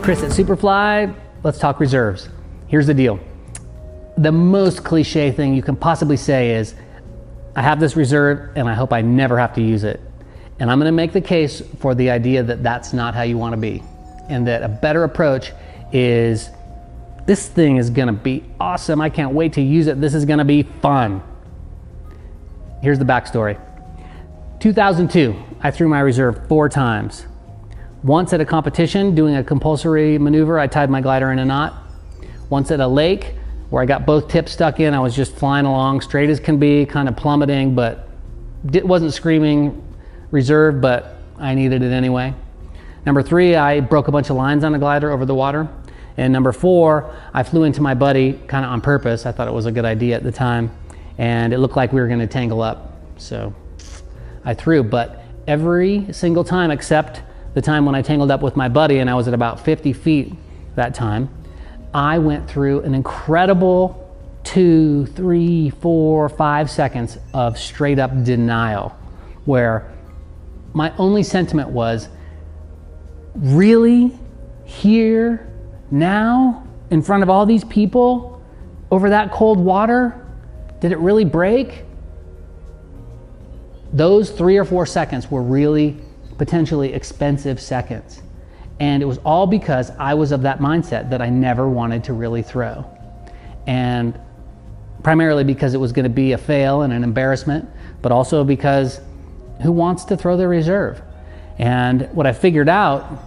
Chris at Superfly. Let's talk reserves. Here's the deal. The most cliche thing you can possibly say is, I have this reserve and I hope I never have to use it. And I'm going to make the case for the idea that that's not how you want to be. And that a better approach is, this thing is going to be awesome. I can't wait to use it. This is going to be fun. Here's the backstory. 2002, I threw my reserve 4 times. Once at a competition doing a compulsory maneuver, I tied my glider in a knot. Once at a lake where I got both tips stuck in, I was just flying along straight as can be, kind of plummeting, but it wasn't screaming reserve, but I needed it anyway. Number 3, I broke a bunch of lines on a glider over the water. And number 4, I flew into my buddy kind of on purpose. I thought it was a good idea at the time, and it looked like we were going to tangle up. So I threw, but every single time except the time when I tangled up with my buddy and I was at about 50 feet that time, I went through an incredible 2, 3, 4, 5 seconds of straight up denial, where my only sentiment was, really? Here? Now? In front of all these people? Over that cold water? Did it really break? Those 3 or 4 seconds were really potentially expensive seconds. And it was all because I was of that mindset that I never wanted to really throw. And primarily because it was going to be a fail and an embarrassment, but also because who wants to throw their reserve? And what I figured out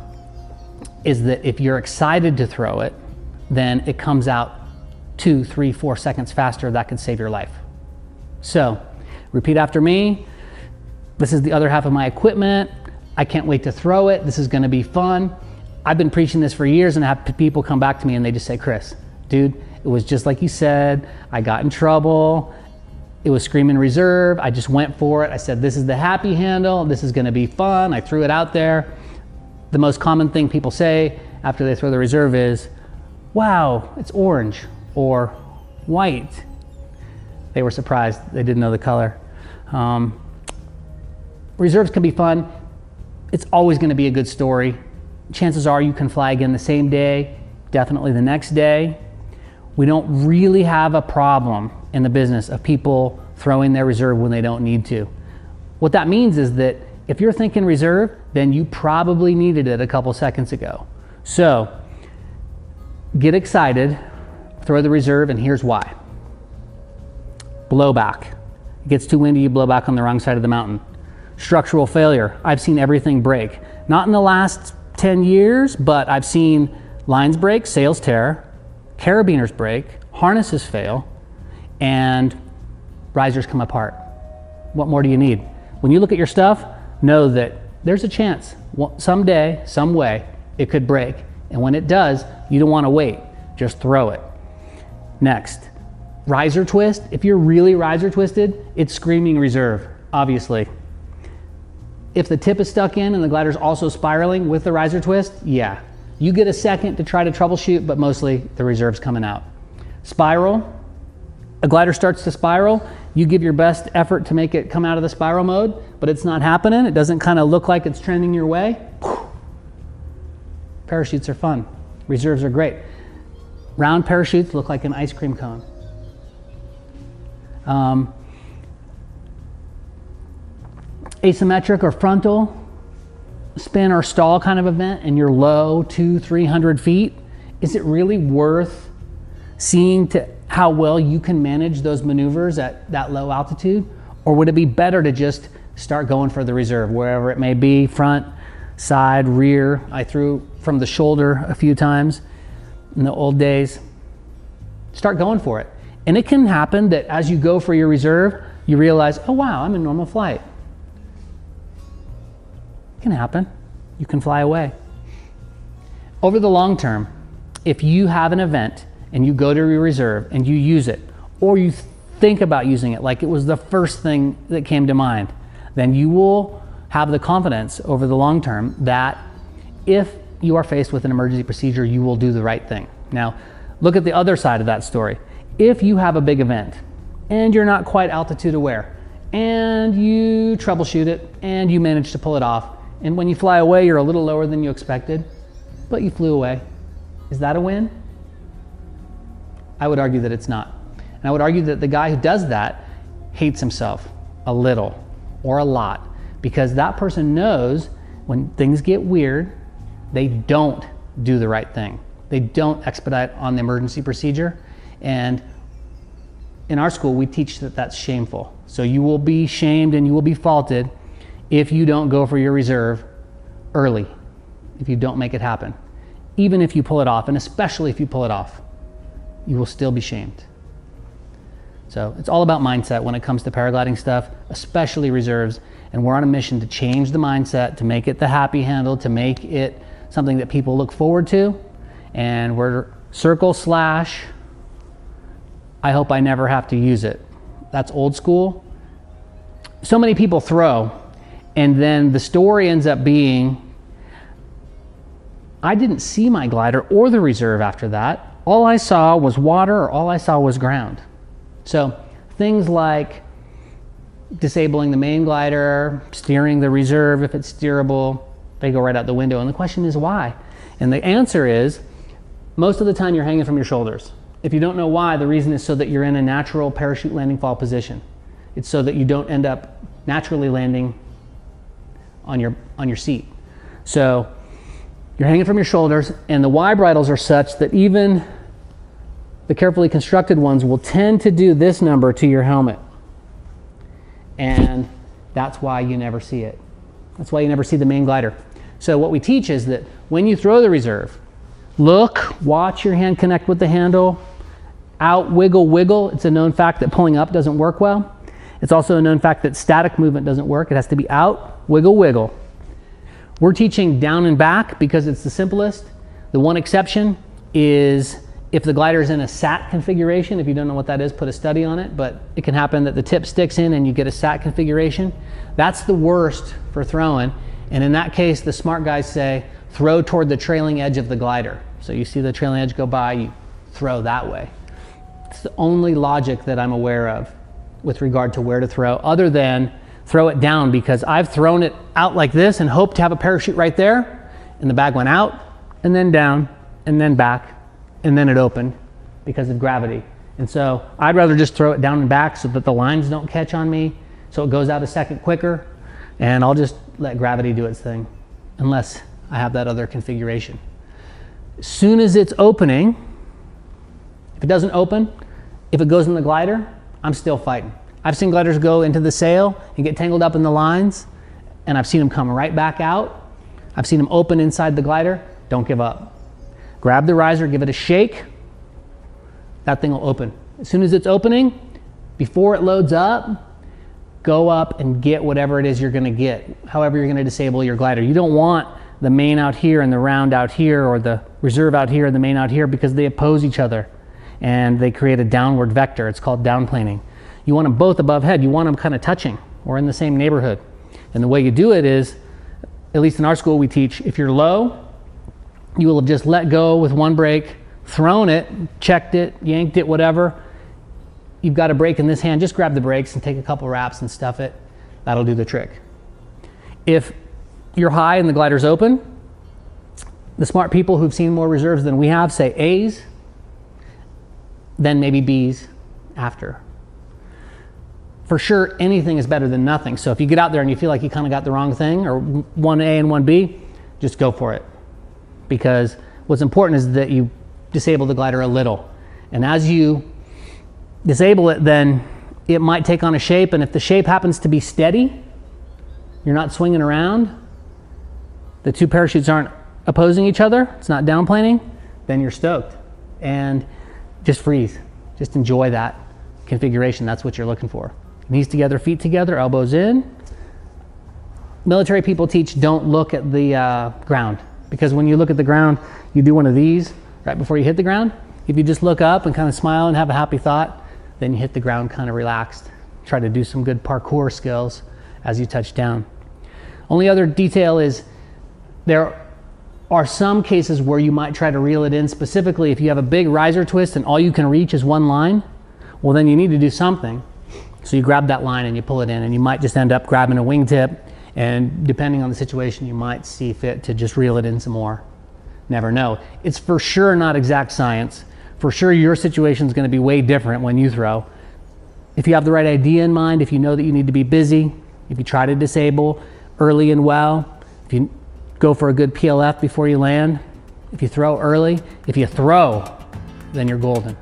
is that if you're excited to throw it, then it comes out 2, 3, 4 seconds faster. That could save your life. So repeat after me. This is the other half of my equipment. I can't wait to throw it. This is going to be fun. I've been preaching this for years and have people come back to me and they just say, Chris, dude, it was just like you said. I got in trouble. It was screaming reserve. I just went for it. I said, this is the happy handle. This is going to be fun. I threw it out there. The most common thing people say after they throw the reserve is, wow, it's orange or white. They were surprised. They didn't know the color. Reserves can be fun. It's always going to be a good story. Chances are you can fly again the same day, definitely the next day. We don't really have a problem in the business of people throwing their reserve when they don't need to. What that means is that if you're thinking reserve, then you probably needed it a couple seconds ago. So get excited, throw the reserve, and here's why. Blowback. It gets too windy, you blow back on the wrong side of the mountain. Structural failure. I've seen everything break. Not in the last 10 years, but I've seen lines break, sails tear, carabiners break, harnesses fail, and risers come apart. What more do you need? When you look at your stuff, know that there's a chance someday, some way, it could break. And when it does, you don't want to wait. Just throw it. Next, riser twist. If you're really riser twisted, it's screaming reserve, obviously. If the tip is stuck in and the glider's also spiraling with the riser twist, yeah. You get a second to try to troubleshoot, but mostly the reserve's coming out. Spiral. A glider starts to spiral. You give your best effort to make it come out of the spiral mode, but it's not happening. It doesn't kind of look like it's trending your way. Parachutes are fun. Reserves are great. Round parachutes look like an ice cream cone. Asymmetric or frontal spin or stall kind of event and you're low 200-300 feet, is it really worth seeing to how well you can manage those maneuvers at that low altitude? Or would it be better to just start going for the reserve, wherever it may be, front, side, rear? I threw from the shoulder a few times in the old days. Start going for it. And it can happen that as you go for your reserve, you realize, oh wow, I'm in normal flight. Can happen. You can fly away. Over the long term, if you have an event and you go to your reserve and you use it, or you think about using it like it was the first thing that came to mind, then you will have the confidence over the long term that if you are faced with an emergency procedure, you will do the right thing. Now, look at the other side of that story. If you have a big event and you're not quite altitude aware and you troubleshoot it and you manage to pull it off, and when you fly away, you're a little lower than you expected, but you flew away. Is that a win? I would argue that it's not. And I would argue that the guy who does that hates himself a little or a lot, because that person knows when things get weird, they don't do the right thing. They don't expedite on the emergency procedure. And in our school, we teach that that's shameful. So you will be shamed and you will be faulted if you don't go for your reserve early, if you don't make it happen. Even if you pull it off, and especially if you pull it off, you will still be shamed. So it's all about mindset when it comes to paragliding stuff, especially reserves. And we're on a mission to change the mindset, to make it the happy handle, to make it something that people look forward to. And we're / I hope I never have to use it. That's old school. So many people throw, and then the story ends up being, I didn't see my glider or the reserve after that. All I saw was water, or all I saw was ground. So things like disabling the main glider, steering the reserve if it's steerable, they go right out the window. And the question is why? And the answer is, most of the time you're hanging from your shoulders. If you don't know why, the reason is so that you're in a natural parachute landing fall position. It's so that you don't end up naturally landing on your seat. So you're hanging from your shoulders, and the Y bridles are such that even the carefully constructed ones will tend to do this number to your helmet. And that's why you never see it. That's why you never see the main glider. So what we teach is that when you throw the reserve, look, watch your hand connect with the handle, out, wiggle, wiggle. It's a known fact that pulling up doesn't work well. It's also a known fact that static movement doesn't work. It has to be out, wiggle, wiggle. We're teaching down and back because it's the simplest. The one exception is if the glider is in a sat configuration. If you don't know what that is, put a study on it, but it can happen that the tip sticks in and you get a sat configuration. That's the worst for throwing. And in that case, the smart guys say, throw toward the trailing edge of the glider. So you see the trailing edge go by, you throw that way. It's the only logic that I'm aware of with regard to where to throw, other than throw it down, because I've thrown it out like this and hoped to have a parachute right there, and the bag went out, and then down, and then back, and then it opened because of gravity. And so I'd rather just throw it down and back so that the lines don't catch on me, so it goes out a second quicker, and I'll just let gravity do its thing, unless I have that other configuration. As soon as it's opening, if it doesn't open, if it goes in the glider, I'm still fighting. I've seen gliders go into the sail and get tangled up in the lines, and I've seen them come right back out. I've seen them open inside the glider. Don't give up. Grab the riser, give it a shake. That thing will open. As soon as it's opening, before it loads up, go up and get whatever it is you're going to get, however you're going to disable your glider. You don't want the main out here and the round out here, or the reserve out here and the main out here, because they oppose each other and they create a downward vector. It's called downplaning. You want them both above head. You want them kind of touching or in the same neighborhood. And the way you do it is, at least in our school we teach, if you're low, you will have just let go with one brake, thrown it, checked it, yanked it, whatever. You've got a brake in this hand, just grab the brakes and take a couple wraps and stuff it. That'll do the trick. If you're high and the glider's open, the smart people who've seen more reserves than we have say A's, then maybe B's after. For sure, anything is better than nothing. So if you get out there and you feel like you kind of got the wrong thing, or 1A and 1B, just go for it. Because what's important is that you disable the glider a little. And as you disable it, then it might take on a shape, and if the shape happens to be steady, you're not swinging around, the two parachutes aren't opposing each other, it's not downplaning, then you're stoked. And just freeze. Just enjoy that configuration. That's what you're looking for. Knees together, feet together, elbows in. Military people teach don't look at the ground, because when you look at the ground, you do one of these right before you hit the ground. If you just look up and kind of smile and have a happy thought, then you hit the ground kind of relaxed. Try to do some good parkour skills as you touch down. Only other detail is there are some cases where you might try to reel it in, specifically if you have a big riser twist and all you can reach is one line. Well, then you need to do something. So you grab that line and you pull it in, and you might just end up grabbing a wingtip, and depending on the situation, you might see fit to just reel it in some more. never know. It's for sure not exact science. For sure your situation is going to be way different when you throw. If you have the right idea in mind, if you know that you need to be busy, if you try to disable early and well, if you go for a good PLF before you land, if you throw early, if you throw, then you're golden.